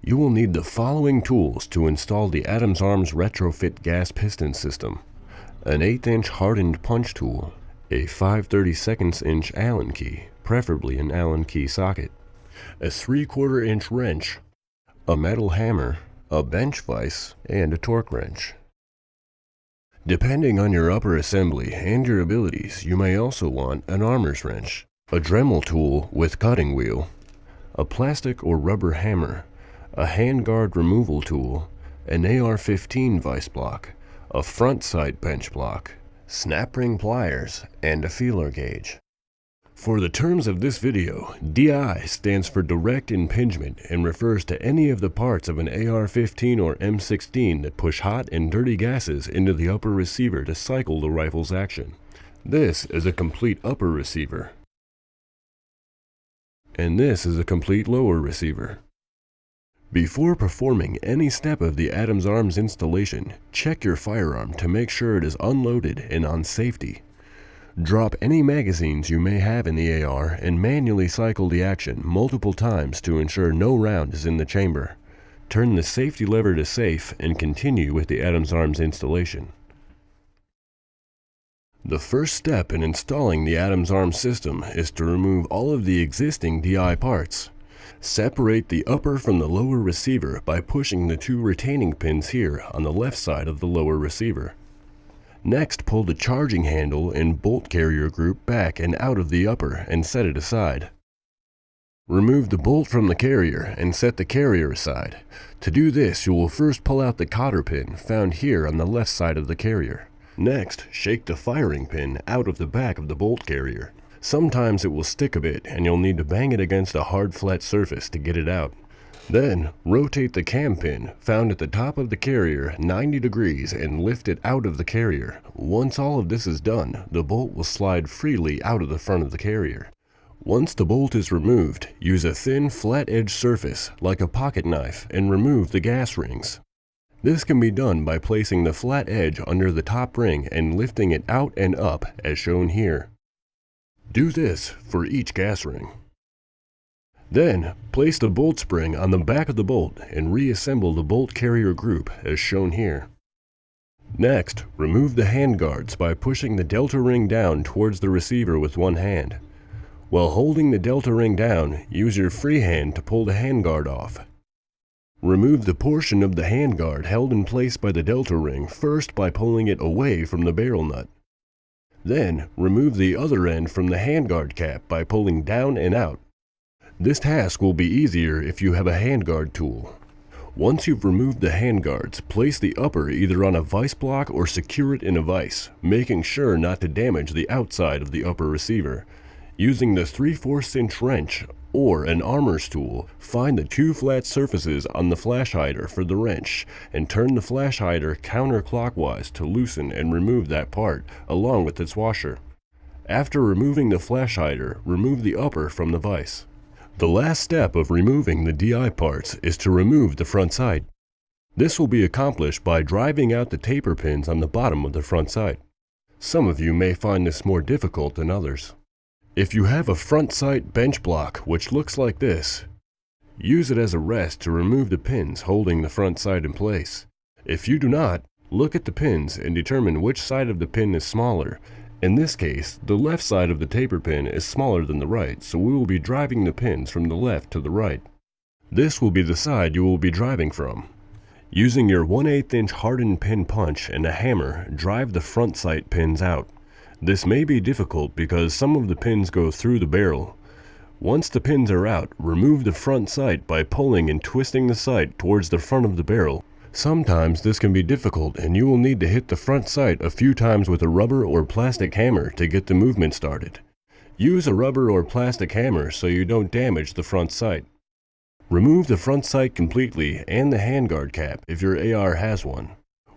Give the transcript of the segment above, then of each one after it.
You will need the following tools to install the Adams Arms Retrofit Gas Piston System: an 1/8" hardened punch tool, a 5/32 inch Allen key, preferably an Allen key socket, a 3/4 inch wrench, a metal hammer, a bench vise, and a torque wrench. Depending on your upper assembly and your abilities, you may also want an armor's wrench, a Dremel tool with cutting wheel, a plastic or rubber hammer, a handguard removal tool, an AR-15 vise block, a front sight bench block, snap ring pliers, and a feeler gauge. For the terms of this video, DI stands for direct impingement and refers to any of the parts of an AR-15 or M16 that push hot and dirty gases into the upper receiver to cycle the rifle's action. This is a complete upper receiver, and this is a complete lower receiver. Before performing any step of the Adams Arms installation, check your firearm to make sure it is unloaded and on safety. Drop any magazines you may have in the AR and manually cycle the action multiple times to ensure no round is in the chamber. Turn the safety lever to safe and continue with the Adams Arms installation. The first step in installing the Adams Arms system is to remove all of the existing DI parts. Separate the upper from the lower receiver by pushing the 2 retaining pins here on the left side of the lower receiver. Next, pull the charging handle and bolt carrier group back and out of the upper and set it aside. Remove the bolt from the carrier and set the carrier aside. To do this, you will first pull out the cotter pin found here on the left side of the carrier. Next, shake the firing pin out of the back of the bolt carrier. Sometimes it will stick a bit and you'll need to bang it against a hard flat surface to get it out. Then, rotate the cam pin found at the top of the carrier 90 degrees and lift it out of the carrier. Once all of this is done, the bolt will slide freely out of the front of the carrier. Once the bolt is removed, use a thin flat edge surface like a pocket knife and remove the gas rings. This can be done by placing the flat edge under the top ring and lifting it out and up as shown here. Do this for each gas ring. Then, place the bolt spring on the back of the bolt and reassemble the bolt carrier group as shown here. Next, remove the handguards by pushing the delta ring down towards the receiver with one hand. While holding the delta ring down, use your free hand to pull the handguard off. Remove the portion of the handguard held in place by the delta ring first by pulling it away from the barrel nut. Then, remove the other end from the handguard cap by pulling down and out. This task will be easier if you have a handguard tool. Once you've removed the handguards, place the upper either on a vise block or secure it in a vise, making sure not to damage the outside of the upper receiver. Using the 3/4 inch wrench or an armor's tool, find the 2 flat surfaces on the flash hider for the wrench and turn the flash hider counterclockwise to loosen and remove that part along with its washer. After removing the flash hider, remove the upper from the vise. The last step of removing the DI parts is to remove the front sight. This will be accomplished by driving out the taper pins on the bottom of the front sight. Some of you may find this more difficult than others. If you have a front sight bench block which looks like this, use it as a rest to remove the pins holding the front sight in place. If you do not, look at the pins and determine which side of the pin is smaller. In this case, the left side of the taper pin is smaller than the right, so we will be driving the pins from the left to the right. This will be the side you will be driving from. Using your 1/8 inch hardened pin punch and a hammer, drive the front sight pins out. This may be difficult because some of the pins go through the barrel. Once the pins are out, remove the front sight by pulling and twisting the sight towards the front of the barrel. Sometimes this can be difficult and you will need to hit the front sight a few times with a rubber or plastic hammer to get the movement started. Use a rubber or plastic hammer so you don't damage the front sight. Remove the front sight completely and the handguard cap if your AR has one.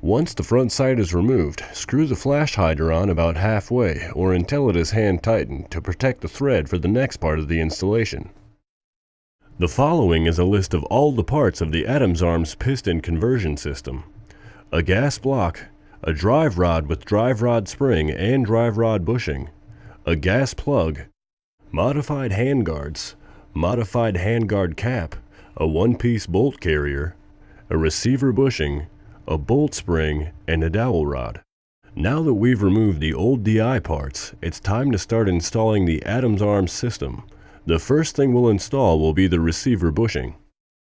Once the front sight is removed, screw the flash hider on about halfway or until it is hand tightened to protect the thread for the next part of the installation. The following is a list of all the parts of the Adams Arms piston conversion system: a gas block, a drive rod with drive rod spring and drive rod bushing, a gas plug, modified handguards, modified handguard cap, a one-piece bolt carrier, a receiver bushing, a bolt spring, and a dowel rod. Now that we've removed the old DI parts, it's time to start installing the Adams Arms system. The first thing we'll install will be the receiver bushing.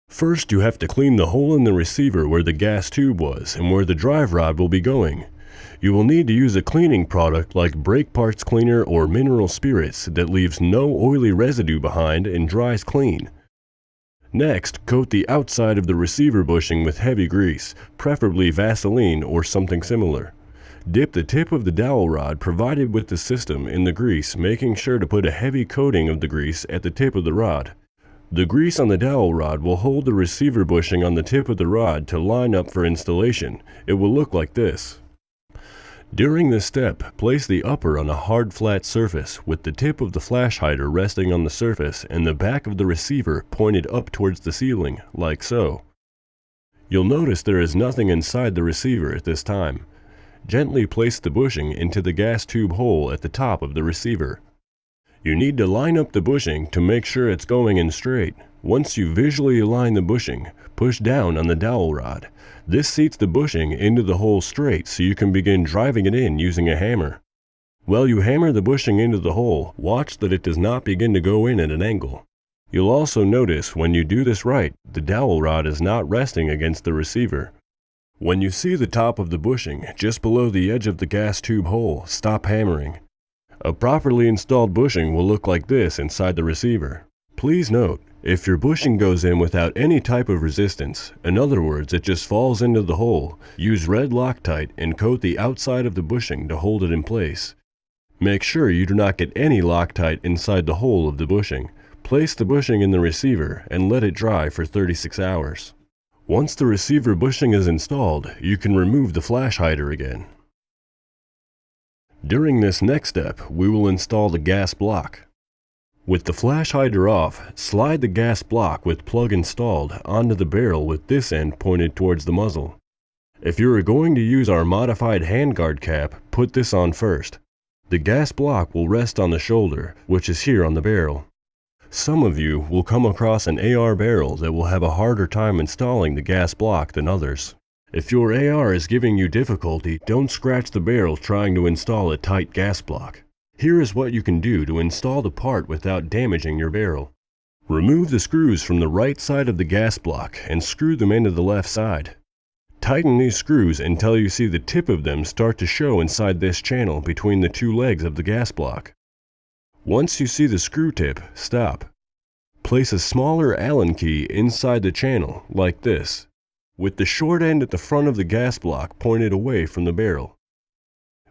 First, you have to clean the hole in the receiver where the gas tube was and where the drive rod will be going. You will need to use a cleaning product like brake parts cleaner or mineral spirits that leaves no oily residue behind and dries clean. Next, coat the outside of the receiver bushing with heavy grease, preferably Vaseline or something similar. Dip the tip of the dowel rod provided with the system in the grease, making sure to put a heavy coating of the grease at the tip of the rod. The grease on the dowel rod will hold the receiver bushing on the tip of the rod to line up for installation. It will look like this. During this step, place the upper on a hard flat surface with the tip of the flash hider resting on the surface and the back of the receiver pointed up towards the ceiling, like so. You'll notice there is nothing inside the receiver at this time. Gently place the bushing into the gas tube hole at the top of the receiver. You need to line up the bushing to make sure it's going in straight. Once you visually align the bushing, push down on the dowel rod. This seats the bushing into the hole straight so you can begin driving it in using a hammer. While you hammer the bushing into the hole, watch that it does not begin to go in at an angle. You'll also notice when you do this right, the dowel rod is not resting against the receiver. When you see the top of the bushing just below the edge of the gas tube hole, stop hammering. A properly installed bushing will look like this inside the receiver. Please note, if your bushing goes in without any type of resistance, in other words it just falls into the hole, use red Loctite and coat the outside of the bushing to hold it in place. Make sure you do not get any Loctite inside the hole of the bushing. Place the bushing in the receiver and let it dry for 36 hours. Once the receiver bushing is installed, you can remove the flash hider again. During this next step, we will install the gas block. With the flash hider off, slide the gas block with plug installed onto the barrel with this end pointed towards the muzzle. If you are going to use our modified handguard cap, put this on first. The gas block will rest on the shoulder, which is here on the barrel. Some of you will come across an AR barrel that will have a harder time installing the gas block than others. If your AR is giving you difficulty, don't scratch the barrel trying to install a tight gas block. Here is what you can do to install the part without damaging your barrel. Remove the screws from the right side of the gas block and screw them into the left side. Tighten these screws until you see the tip of them start to show inside this channel between the two legs of the gas block. Once you see the screw tip, stop. Place a smaller Allen key inside the channel, like this, with the short end at the front of the gas block pointed away from the barrel.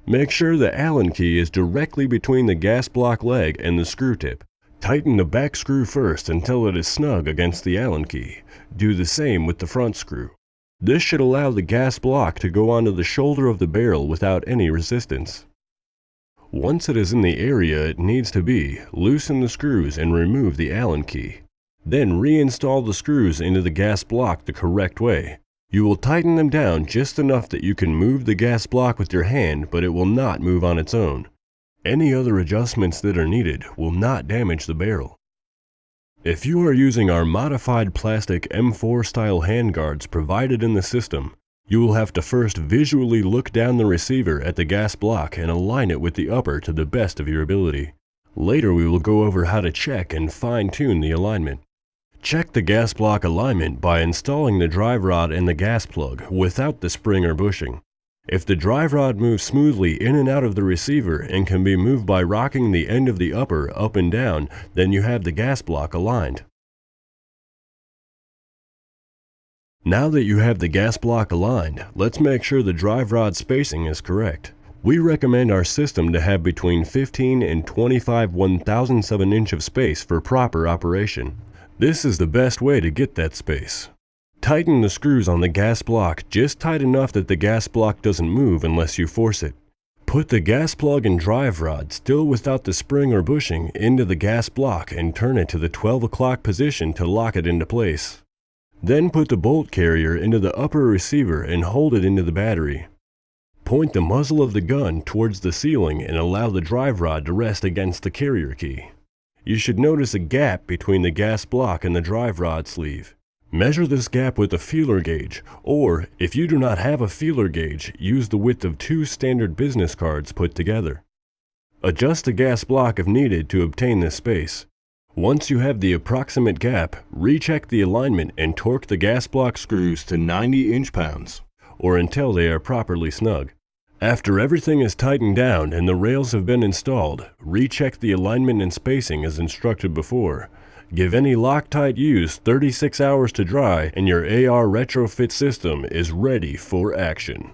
Make sure the Allen key is directly between the gas block leg and the screw tip. Tighten the back screw first until it is snug against the Allen key. Do the same with the front screw. This should allow the gas block to go onto the shoulder of the barrel without any resistance. Once it is in the area it needs to be, loosen the screws and remove the Allen key. Then reinstall the screws into the gas block the correct way. You will tighten them down just enough that you can move the gas block with your hand, but it will not move on its own. Any other adjustments that are needed will not damage the barrel. If you are using our modified plastic M4 style handguards provided in the system, you will have to first visually look down the receiver at the gas block and align it with the upper to the best of your ability. Later we will go over how to check and fine-tune the alignment. Check the gas block alignment by installing the drive rod and the gas plug without the spring or bushing. If the drive rod moves smoothly in and out of the receiver and can be moved by rocking the end of the upper up and down, then you have the gas block aligned. Now that you have the gas block aligned, let's make sure the drive rod spacing is correct. We recommend our system to have between 15 and 25 1/1000ths of an inch of space for proper operation. This is the best way to get that space. Tighten the screws on the gas block just tight enough that the gas block doesn't move unless you force it. Put the gas plug and drive rod, still without the spring or bushing, into the gas block and turn it to the 12 o'clock position to lock it into place. Then put the bolt carrier into the upper receiver and hold it into the battery. Point the muzzle of the gun towards the ceiling and allow the drive rod to rest against the carrier key. You should notice a gap between the gas block and the drive rod sleeve. Measure this gap with a feeler gauge, or if you do not have a feeler gauge, use the width of 2 standard business cards put together. Adjust the gas block if needed to obtain this space. Once you have the approximate gap, recheck the alignment and torque the gas block screws to 90 inch-pounds, or until they are properly snug. After everything is tightened down and the rails have been installed, recheck the alignment and spacing as instructed before. Give any Loctite used 36 hours to dry and your AR retrofit system is ready for action.